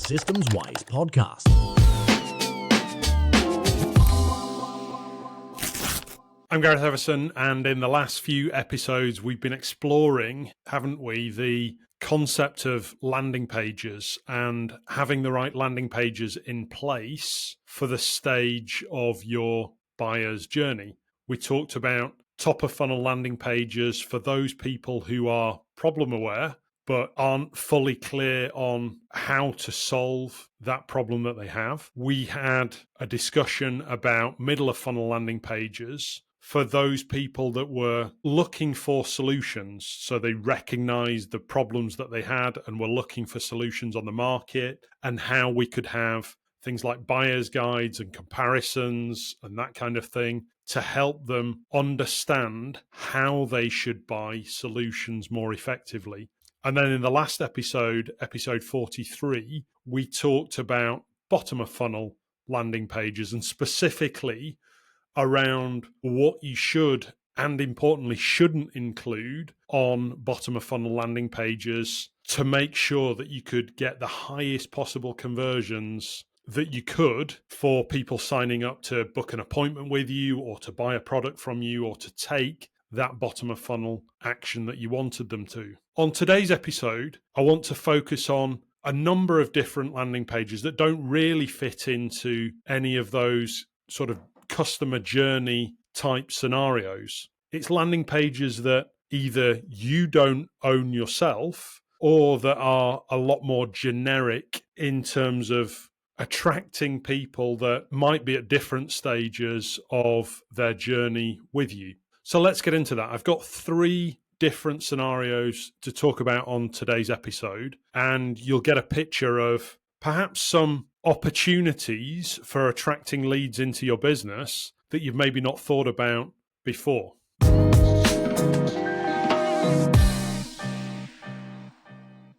Systems Wise podcast. I'm Gareth Everson, and in the last few episodes, we've been exploring, haven't we, the concept of landing pages and having the right landing pages in place for the stage of your buyer's journey. We talked about top of funnel landing pages for those people who are problem aware but aren't fully clear on how to solve that problem that they have. We had a discussion about middle of funnel landing pages for those people that were looking for solutions. So they recognized the problems that they had and were looking for solutions on the market, and how we could have things like buyer's guides and comparisons and that kind of thing to help them understand how they should buy solutions more effectively. And then in the last episode, episode 43, we talked about bottom of funnel landing pages, and specifically around what you should and importantly shouldn't include on bottom of funnel landing pages to make sure that you could get the highest possible conversions that you could for people signing up to book an appointment with you or to buy a product from you or to take that bottom of funnel action that you wanted them to. On today's episode, I want to focus on a number of different landing pages that don't really fit into any of those sort of customer journey type scenarios. It's landing pages that either you don't own yourself or that are a lot more generic in terms of attracting people that might be at different stages of their journey with you. So let's get into that. I've got 3 different scenarios to talk about on today's episode, and you'll get a picture of perhaps some opportunities for attracting leads into your business that you've maybe not thought about before.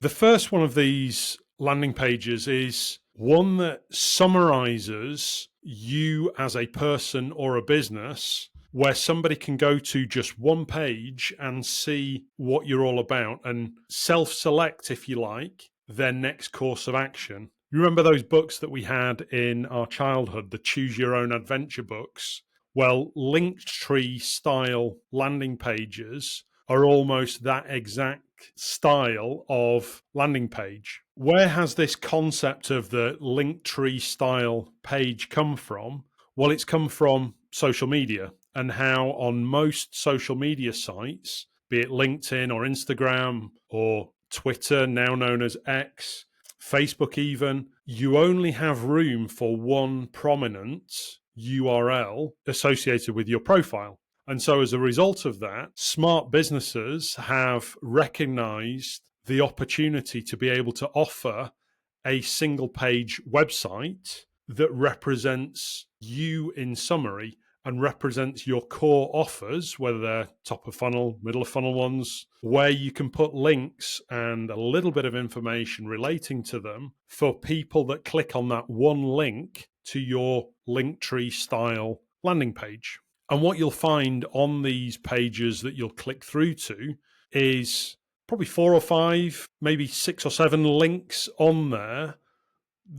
The first one of these landing pages is one that summarizes you as a person or a business, where somebody can go to just one page and see what you're all about and self-select, if you like, their next course of action. You remember those books that we had in our childhood, the Choose Your Own Adventure books? Well, Linktree-style landing pages are almost that exact style of landing page. Where has this concept of the Linktree-style page come from? Well, it's come from social media, and how on most social media sites, be it LinkedIn or Instagram or Twitter, now known as X, Facebook even, you only have room for one prominent URL associated with your profile. And so as a result of that, smart businesses have recognized the opportunity to be able to offer a single page website that represents you in summary and represents your core offers, whether they're top of funnel, middle of funnel ones, where you can put links and a little bit of information relating to them for people that click on that one link to your Linktree style landing page. And what you'll find on these pages that you'll click through to is probably 4 or 5, maybe 6 or 7 links on there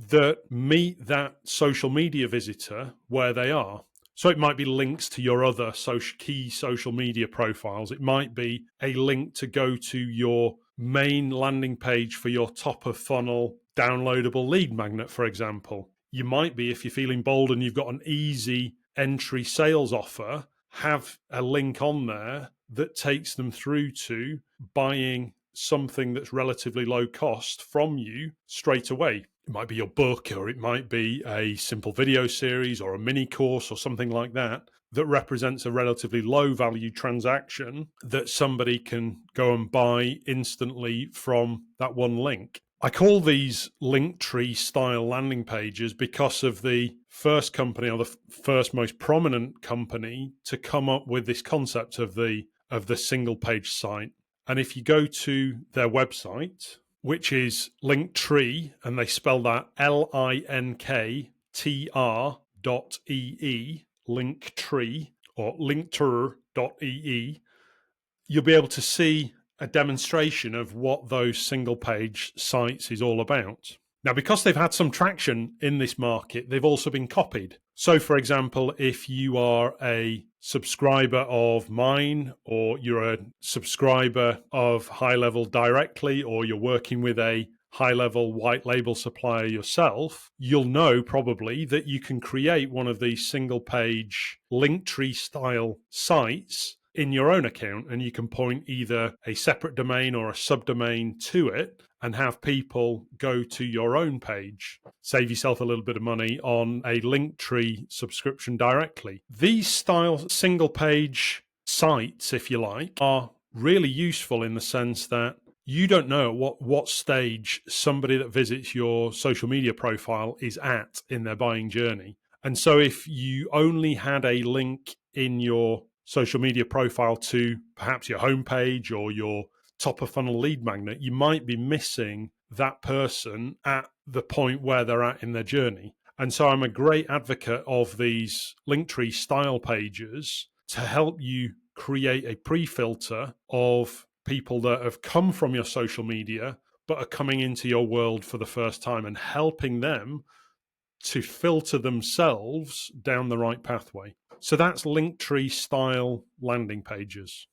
that meet that social media visitor where they are. So it might be links to your other key social media profiles. It might be a link to go to your main landing page for your top of funnel downloadable lead magnet, for example. You might be, if you're feeling bold and you've got an easy entry sales offer, have a link on there that takes them through to buying something that's relatively low cost from you straight away. It might be your book, or it might be a simple video series or a mini course or something like that represents a relatively low value transaction that somebody can go and buy instantly from that one link. I call these Linktree style landing pages because of the first company, or the first most prominent company to come up with this concept of the single page site. And if you go to their website, which is Linktree, and they spell that Linktr.ee, Linktree, or Linktree.ee, you'll be able to see a demonstration of what those single page sites is all about. Now, because they've had some traction in this market, they've also been copied. So, for example, if you are a subscriber of mine, or you're a subscriber of High Level directly, or you're working with a high-level white label supplier yourself, you'll know probably that you can create one of these single-page Linktree-style sites in your own account, and you can point either a separate domain or a subdomain to it and have people go to your own page. Save yourself a little bit of money on a Linktree subscription directly. These style single-page sites, if you like, are really useful in the sense that you don't know what stage somebody that visits your social media profile is at in their buying journey. And so if you only had a link in your social media profile to perhaps your homepage or your top of funnel lead magnet, you might be missing that person at the point where they're at in their journey. And so I'm a great advocate of these Linktree style pages to help you create a pre-filter of people that have come from your social media but are coming into your world for the first time, and helping them to filter themselves down the right pathway. So that's Linktree style landing pages.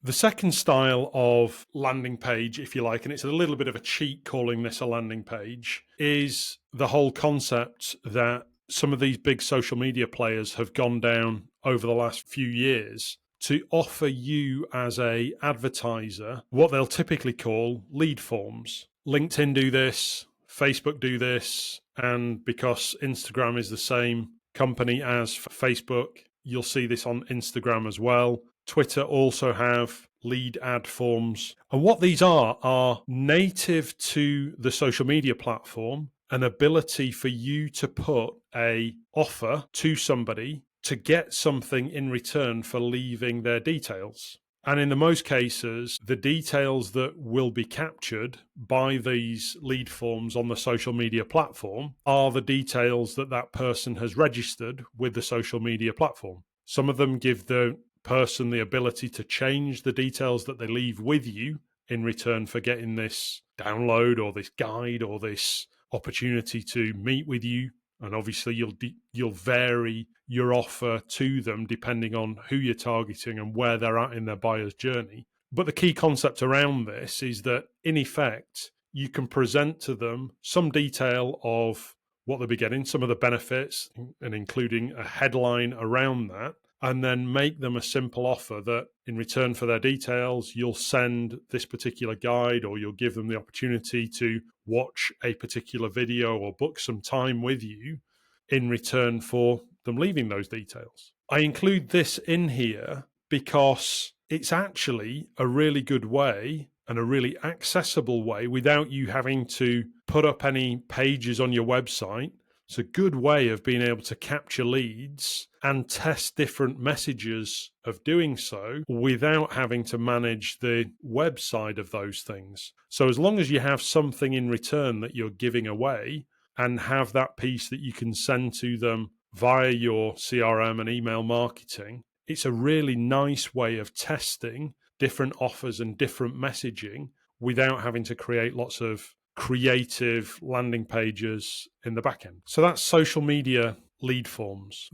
The second style of landing page, if you like, and it's a little bit of a cheat calling this a landing page, is the whole concept that some of these big social media players have gone down over the last few years to offer you as a advertiser what they'll typically call lead forms. LinkedIn do this, Facebook do this, and because Instagram is the same company as Facebook, you'll see this on Instagram as well. Twitter also have lead ad forms. And what these are native to the social media platform, an ability for you to put a offer to somebody to get something in return for leaving their details. And in the most cases, the details that will be captured by these lead forms on the social media platform are the details that that person has registered with the social media platform. Some of them give the person the ability to change the details that they leave with you in return for getting this download or this guide or this opportunity to meet with you. And obviously you'll vary your offer to them depending on who you're targeting and where they're at in their buyer's journey. But the key concept around this is that in effect, you can present to them some detail of what they'll be getting, some of the benefits, and including a headline around that, and then make them a simple offer that in return for their details, you'll send this particular guide, or you'll give them the opportunity to watch a particular video or book some time with you in return for them leaving those details. I include this in here because it's actually a really good way and a really accessible way without you having to put up any pages on your website. It's a good way of being able to capture leads and test different messages of doing so without having to manage the web side of those things. So as long as you have something in return that you're giving away and have that piece that you can send to them via your CRM and email marketing, it's a really nice way of testing different offers and different messaging without having to create lots of creative landing pages in the back end. So that's social media lead forms.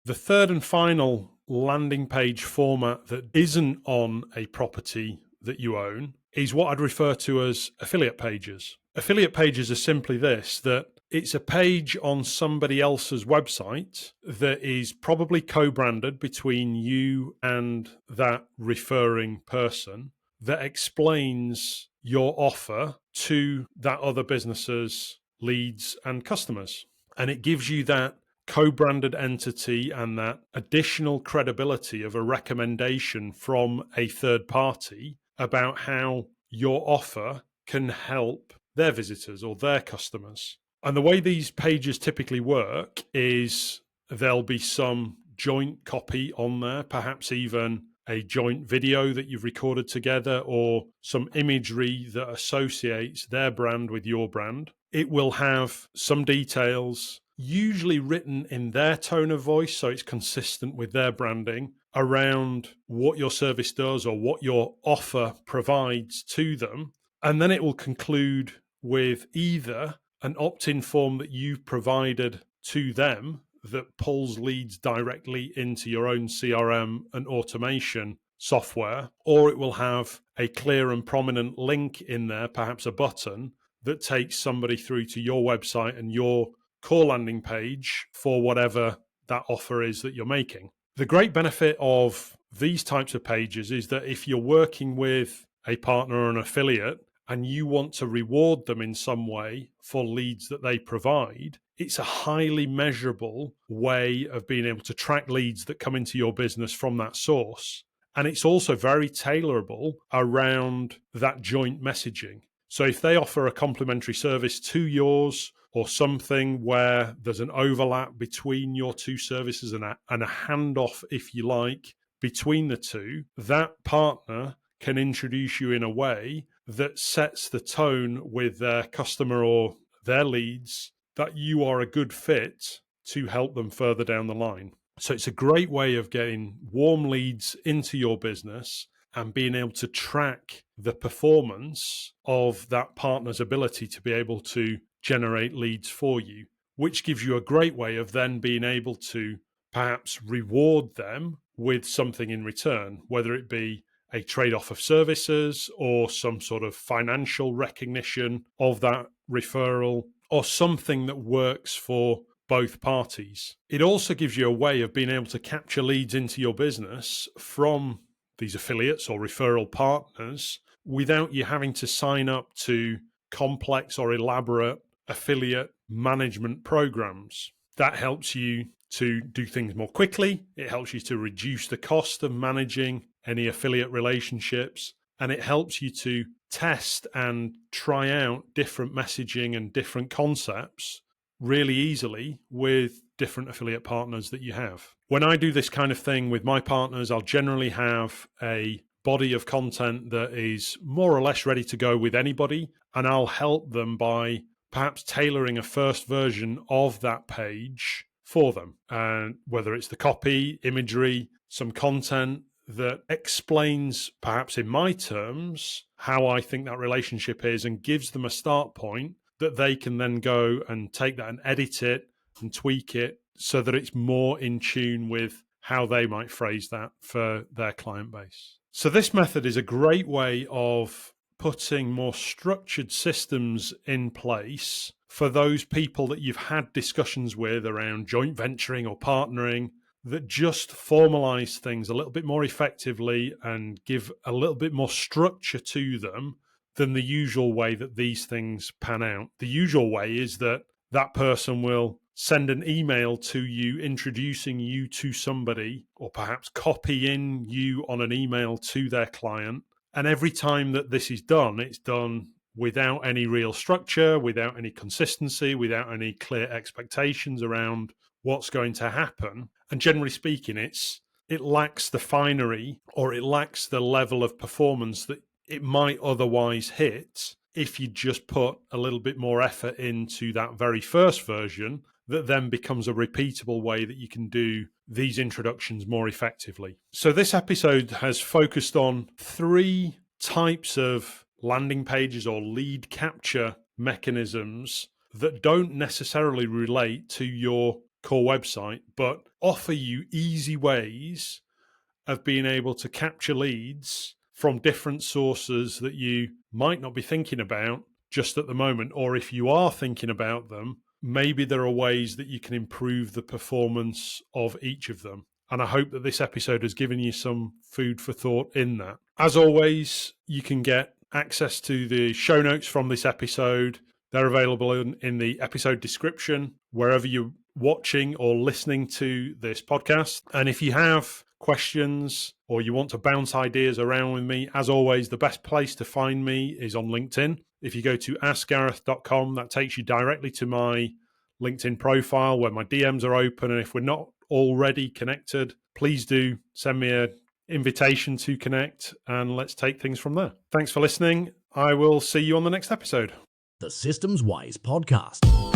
The third and final landing page format that isn't on a property that you own is what I'd refer to as affiliate pages. Affiliate pages are simply this, that it's a page on somebody else's website that is probably co-branded between you and that referring person that explains your offer to that other business's leads and customers. And it gives you that co-branded entity and that additional credibility of a recommendation from a third party about how your offer can help their visitors or their customers. And the way these pages typically work is there'll be some joint copy on there, perhaps even a joint video that you've recorded together or some imagery that associates their brand with your brand. It will have some details. usually written in their tone of voice, so it's consistent with their branding around what your service does or what your offer provides to them. And then it will conclude with either an opt-in form that you've provided to them that pulls leads directly into your own CRM and automation software, or it will have a clear and prominent link in there, perhaps a button, that takes somebody through to your website and your core landing page for whatever that offer is that you're making. The great benefit of these types of pages is that if you're working with a partner or an affiliate and you want to reward them in some way for leads that they provide, it's a highly measurable way of being able to track leads that come into your business from that source. And it's also very tailorable around that joint messaging. So if they offer a complimentary service to yours or something where there's an overlap between your two services and a handoff, if you like, between the two, that partner can introduce you in a way that sets the tone with their customer or their leads that you are a good fit to help them further down the line. So it's a great way of getting warm leads into your business and being able to track the performance of that partner's ability to be able to generate leads for you, which gives you a great way of then being able to perhaps reward them with something in return, whether it be a trade-off of services or some sort of financial recognition of that referral or something that works for both parties. It also gives you a way of being able to capture leads into your business from these affiliates or referral partners without you having to sign up to complex or elaborate affiliate management programs. That helps you to do things more quickly. It helps you to reduce the cost of managing any affiliate relationships, and it helps you to test and try out different messaging and different concepts really easily with different affiliate partners that you have. When I do this kind of thing with my partners, I'll generally have a body of content that is more or less ready to go with anybody, and I'll help them by perhaps tailoring a first version of that page for them. And whether it's the copy, imagery, some content that explains, perhaps in my terms, how I think that relationship is and gives them a start point that they can then go and take that and edit it and tweak it so that it's more in tune with how they might phrase that for their client base. So this method is a great way of putting more structured systems in place for those people that you've had discussions with around joint venturing or partnering that just formalize things a little bit more effectively and give a little bit more structure to them than the usual way that these things pan out. The usual way is that that person will send an email to you introducing you to somebody, or perhaps copy in you on an email to their client. And every time that this is done, it's done without any real structure, without any consistency, without any clear expectations around what's going to happen. And generally speaking, it lacks the finery, or it lacks the level of performance that it might otherwise hit if you just put a little bit more effort into that very first version that then becomes a repeatable way that you can do these introductions more effectively. So this episode has focused on 3 types of landing pages or lead capture mechanisms that don't necessarily relate to your core website, but offer you easy ways of being able to capture leads from different sources that you might not be thinking about just at the moment, or if you are thinking about them, maybe there are ways that you can improve the performance of each of them. And I hope that this episode has given you some food for thought in that. As always, you can get access to the show notes from this episode. They're available in the episode description, wherever you're watching or listening to this podcast. And if you have questions or you want to bounce ideas around with me, as always, the best place to find me is on LinkedIn. If you go to askgareth.com, that takes you directly to my LinkedIn profile where my DMs are open. And if we're not already connected, please do send me an invitation to connect and let's take things from there. Thanks for listening. I will see you on the next episode. The Systems Wise Podcast.